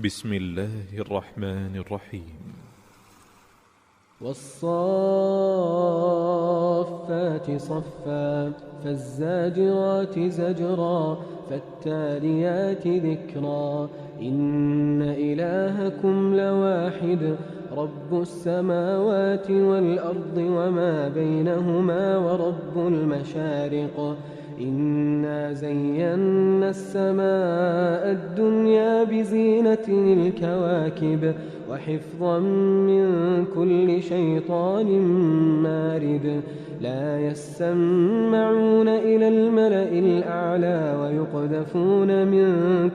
بسم الله الرحمن الرحيم. والصافات صفا فالزاجرات زجرا فالتاليات ذكرا إن إلهكم لواحد رب السماوات والأرض وما بينهما ورب المشارق إنا زينا السماء الدنيا بزينة الكواكب وحفظا من كل شيطان مارد لا يسمعون إلى الملأ الأعلى ويقذفون من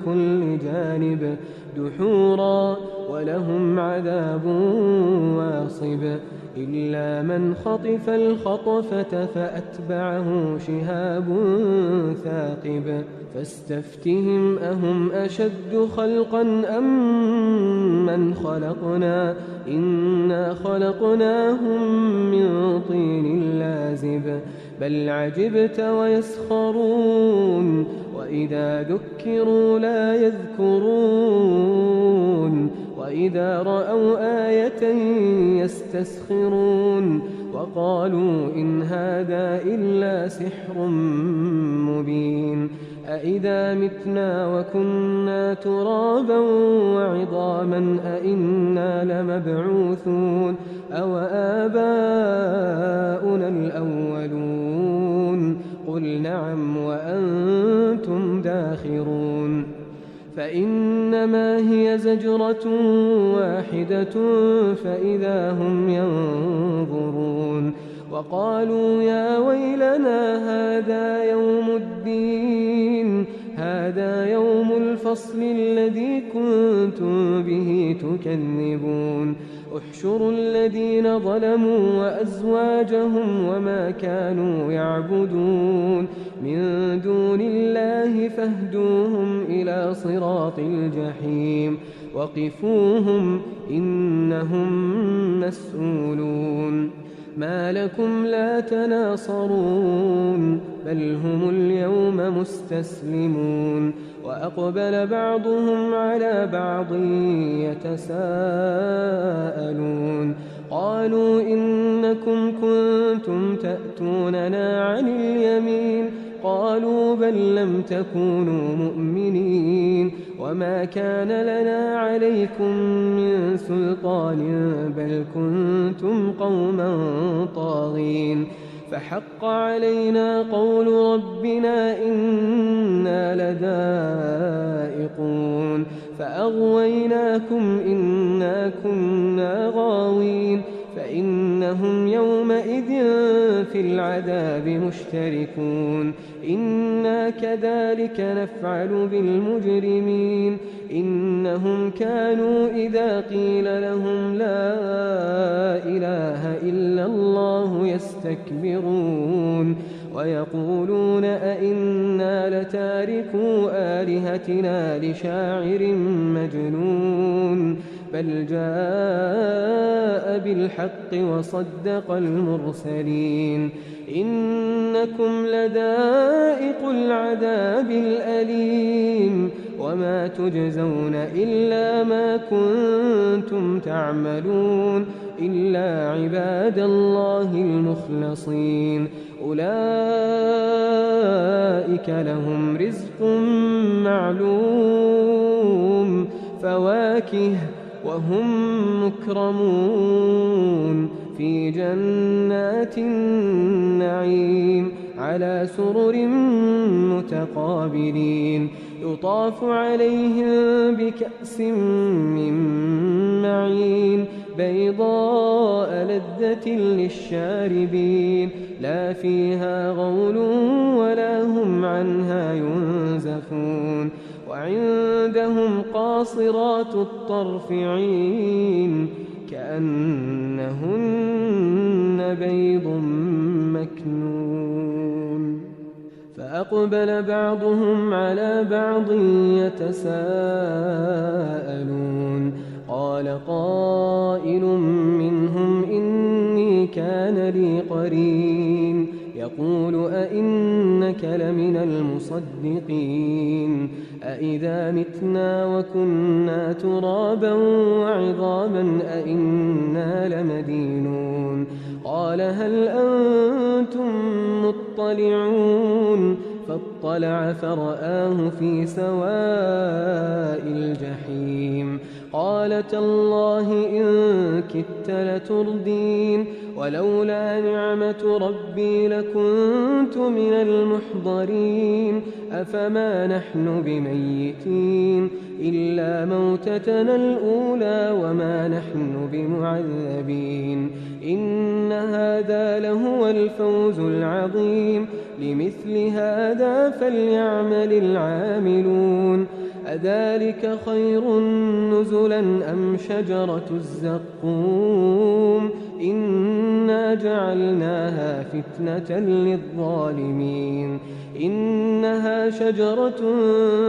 كل جانب دحورا ولهم عذاب واصب إلا من خطف الخطفة فأتبعه شهاب ثاقب فاستفتهم أهم أشد خلقا أم من خلقنا إنا خلقناهم من طين لازب بل عجبت ويسخرون وإذا ذكروا لا يذكرون وإذا رأوا آية يستسخرون وقالوا إن هذا إلا سحر مبين أإذا متنا وكنا ترابا وعظاما أإنا لمبعوثون أو آباؤنا الأولون قل نعم وأنتم داخرون فإنما هي زجرة واحدة فإذا هم ينظرون وقالوا يا ويلنا هذا يوم الفصل الذي كنتم به تكذبون احشروا الذين ظلموا وأزواجهم وما كانوا يعبدون من دون الله فاهدوهم إلى صراط الجحيم وقفوهم إنهم مسؤولون ما لكم لا تناصرون بل هم اليوم مستسلمون وأقبل بعضهم على بعض يتساءلون قالوا إنكم كنتم تأتوننا عن اليمين قالوا بل لم تكونوا مؤمنين وما كان لنا عليكم من سلطان بل كنتم قوما طاغين فحق علينا قول ربنا إنا لذائقون فأغويناكم إنا كنا غاوين فإنهم يومئذ في العذاب مشتركون إنا كذلك نفعل بالمجرمين إنهم كانوا إذا قيل لهم لا إله إلا الله يستكبرون ويقولون أئنا لتاركو آلهتنا لشاعر مجنون بل جاء بالحق وصدق المرسلين إنكم لذائق العذاب الأليم وما تجزون إلا ما كنتم تعملون إلا عباد الله المخلصين أولئك لهم رزق معلوم فواكه وهم مكرمون في جنات النعيم على سرر متقابلين يطاف عليهم بكأس من معين بيضاء لذة للشاربين لا فيها غول ولا هم عنها ينزفون وعندهم قاصرات الطرف عين كأنهن بيض مكنون فأقبل بعضهم على بعض يتساءلون قال قائل منهم إني كان لي قرين يقول أئنك لمن المصدقين أئذا متنا وكنا كنا ترابا وعظاما أئنا لمدينون قال هل أنتم مطلعون فاطلع فرآه في سواء الجحيم قال تالله إن كدت لتردين ولولا نعمة ربي لكنت من المحضرين أفما نحن بميتين إلا موتتنا الأولى وما نحن بمعذبين إن هذا لهو الفوز العظيم لمثل هذا فليعمل العاملون أذلك خير نزلا أم شجرة الزقوم إنا جعلناها فتنة للظالمين إنها شجرة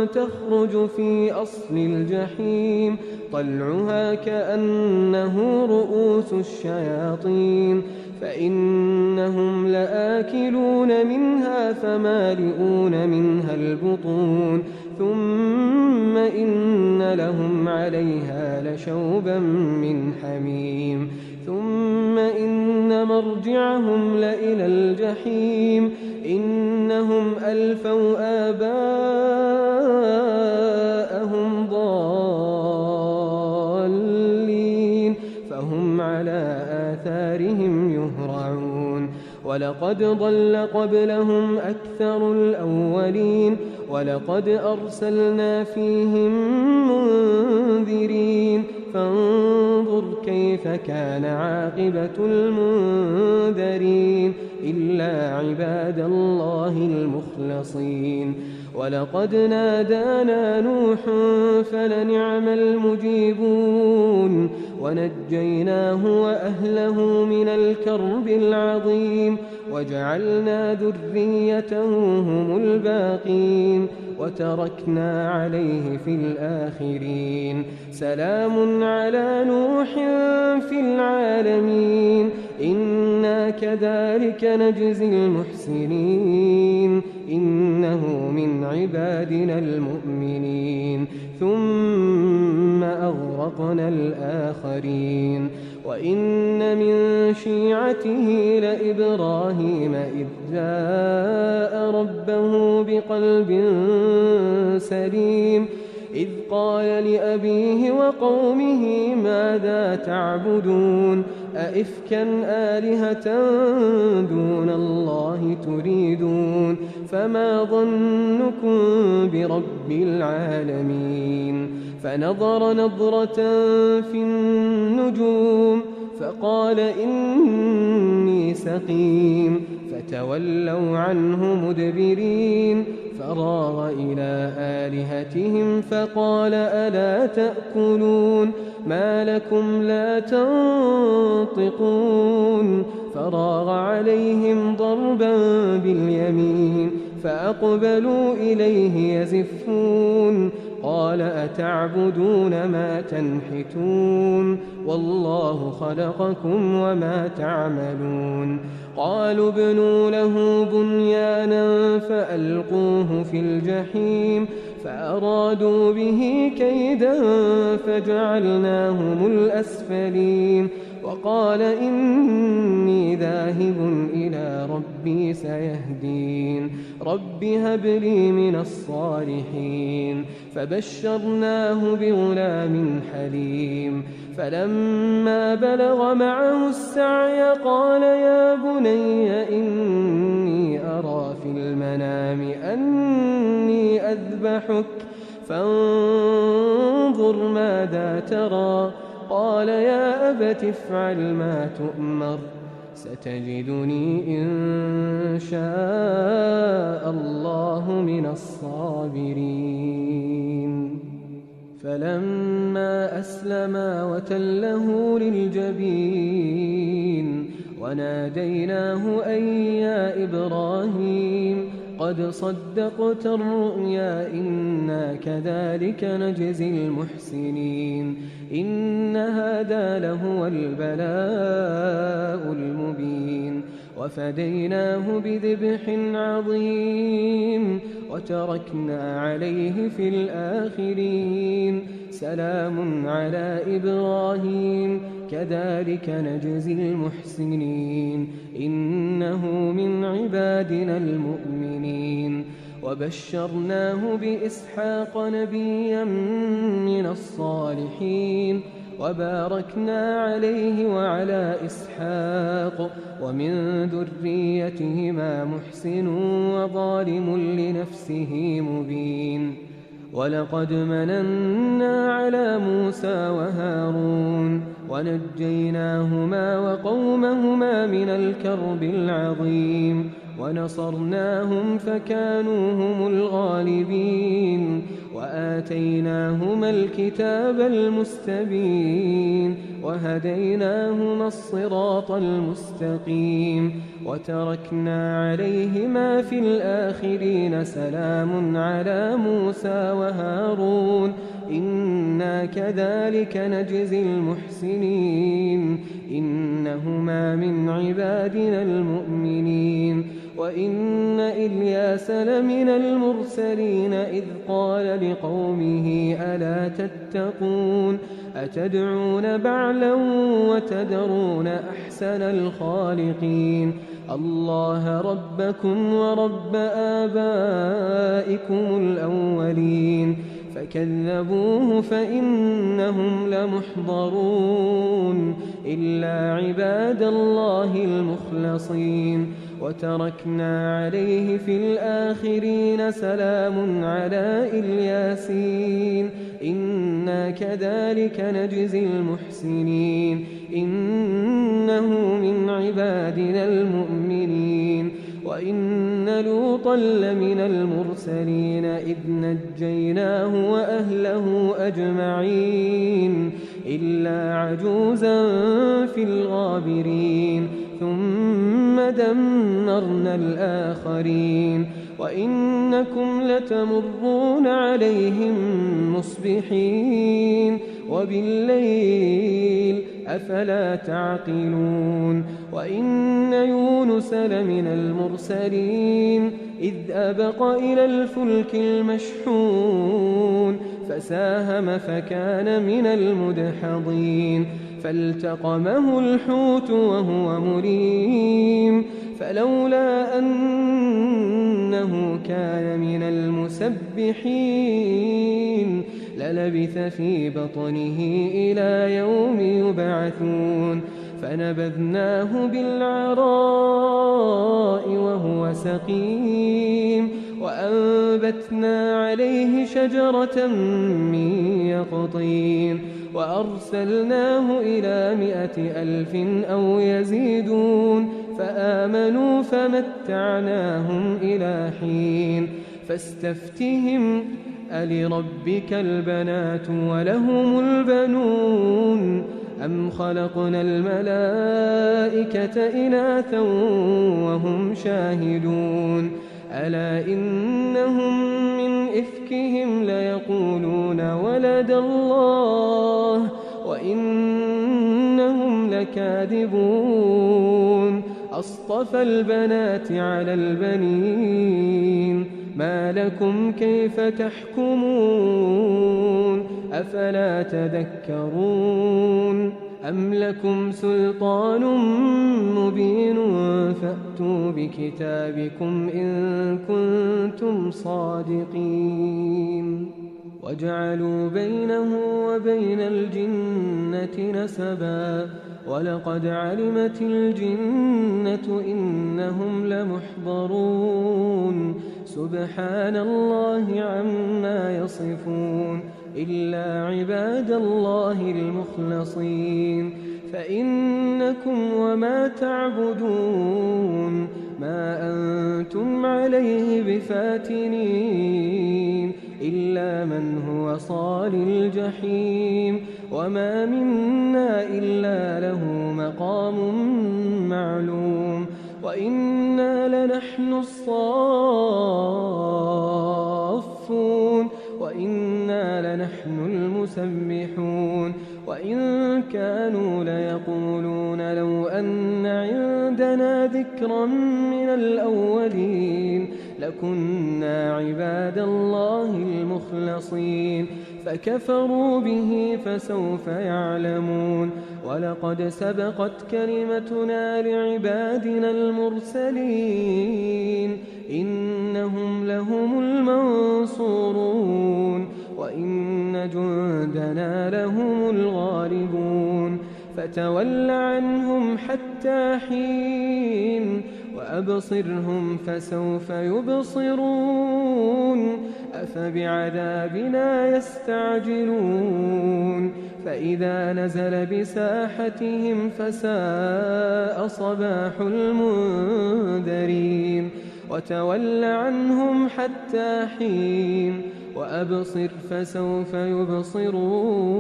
تخرج في أصل الجحيم طلعها كأنه رؤوس الشياطين فإنهم لآكلون منها فمالئون منها البطون ثم إن لهم عليها لشوبا من حميم ثم إن مرجعهم لإلى الجحيم إنهم ألفوا آباءهم ضالين فهم على آثارهم يهرعون ولقد ضل قبلهم أكثر الأولين ولقد أرسلنا فيهم منذرين فانظر كيف كان عاقبة المنذرين إلا عباد الله المخلصين ولقد نادانا نوح فلنعم المجيبون ونجيناه وأهله من الكرب العظيم وجعلنا ذريته هم الباقين وتركنا عليه في الآخرين سلام على نوح في العالمين إنا كذلك نجزي المحسنين إنه من عبادنا المؤمنين ثم أغرقنا الآخرين وإن من شيعته لإبراهيم إذ جاء ربه بقلب سليم إذ قال لأبيه وقومه ماذا تعبدون أئفكا آلهة دون الله تريدون فما ظنكم برب العالمين فنظر نظرة في النجوم فقال إني سقيم فتولوا عنه مدبرين فراغ إلى آلهتهم فقال ألا تأكلون ما لكم لا تنطقون فراغ عليهم ضربا باليمين فأقبلوا إليه يزفون قال أتعبدون ما تنحتون والله خلقكم وما تعملون قالوا ابنوا له بنيانا فألقوه في الجحيم فأرادوا به كيدا فجعلناهم الأسفلين وقال إني ذاهب إلى ربي سيهدين رب هب لي من الصالحين فبشرناه بغلام حليم فلما بلغ معه السعي قال يا بني إني أرى في المنام أني أذبحك فانظر ماذا ترى قال يا أبت افعل ما تؤمر ستجدني إن شاء الله من الصابرين فلما أسلما وتله للجبين وناديناه أن يا إبراهيم قد صدقت الرؤيا إنا كذلك نجزي المحسنين إن هذا لهو البلاء المبين وفديناه بذبح عظيم وتركنا عليه في الآخرين سلام على إبراهيم كذلك نجزي المحسنين إنه من عبادنا المؤمنين وبشرناه بإسحاق نبيا من الصالحين وباركنا عليه وعلى إسحاق ومن ذريتهما محسن وظالم لنفسه مبين ولقد مننا على موسى وهارون ونجيناهما وقومهما من الكرب العظيم ونصرناهم فكانوا هم الغالبين وآتيناهما الكتاب المستبين وهديناهما الصراط المستقيم وتركنا عليهما في الآخرين سلام على موسى وهارون إنا كذلك نجزي المحسنين إنهما من عبادنا المؤمنين وإن إلياس لمن المرسلين إذ قال لقومه ألا تتقون أتدعون بعلا وتذرون أحسن الخالقين الله ربكم ورب آبائكم الأولين فكذبوه فإنهم لمحضرون إلا عباد الله المخلصين وتركنا عليه في الآخرين سلام على الياسين إنا كذلك نجزي المحسنين إنه من عبادنا المؤمنين وإن لوطا لمن المرسلين إذ نجيناه وأهله أجمعين إلا عجوزا في الغابرين ثم دمرنا الآخرين وإنكم لتمرون عليهم مصبحين وبالليل أفلا تعقلون وإن يونس لمن المرسلين إذ أبق إلى الفلك المشحون فساهم فكان من المدحضين فالتقمه الحوت وهو مليم فلولا أنه كان من المسبحين للبث في بطنه إلى يوم يبعثون فنبذناه بالعراء وهو سقيم وأنبتنا عليه شجرة من يقطين وأرسلناه إلى 100,000 أو يزيدون فآمنوا فمتعناهم إلى حين فاستفتهم ألربك البنات ولهم البنون أم خلقنا الملائكة إناثا وهم شاهدون ألا إنهم من إفكهم ليقولون ولد الله وإنهم لكاذبون أصطفى البنات على البنين ما لكم كيف تحكمون أفلا تذكرون أم لكم سلطان مبين فأتوا بكتابكم إن كنتم صادقين وجعلوا بينه وبين الجنة نسبا ولقد علمت الجنة إنهم لمحضرون سبحان الله عما يصفون إلا عباد الله المخلصين فإنكم وما تعبدون ما أنتم عليه بفاتنين إلا من هو صال الجحيم وما منا إلا له مقام معلوم وإنا لنحن الصافون وإنا لنحن المسبحون وإن كانوا ليقولون لو أن عندنا ذكرا من الأولين لكنا عباد الله المخلصين فكفروا به فسوف يعلمون ولقد سبقت كلمتنا لعبادنا المرسلين إنهم لهم المنصورون وإن جندنا لهم الغالبون فتول عنهم حتى حين وأبصرهم فسوف يبصرون أفبعذابنا يستعجلون فإذا نزل بساحتهم فساء صباح المنذرين وتول عنهم حتى حين وأبصر فسوف يبصرون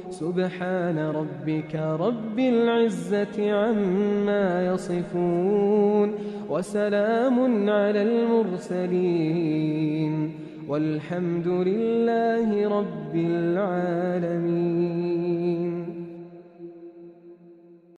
سبحان ربك رب العزة عما يصفون وسلام على المرسلين والحمد لله رب العالمين.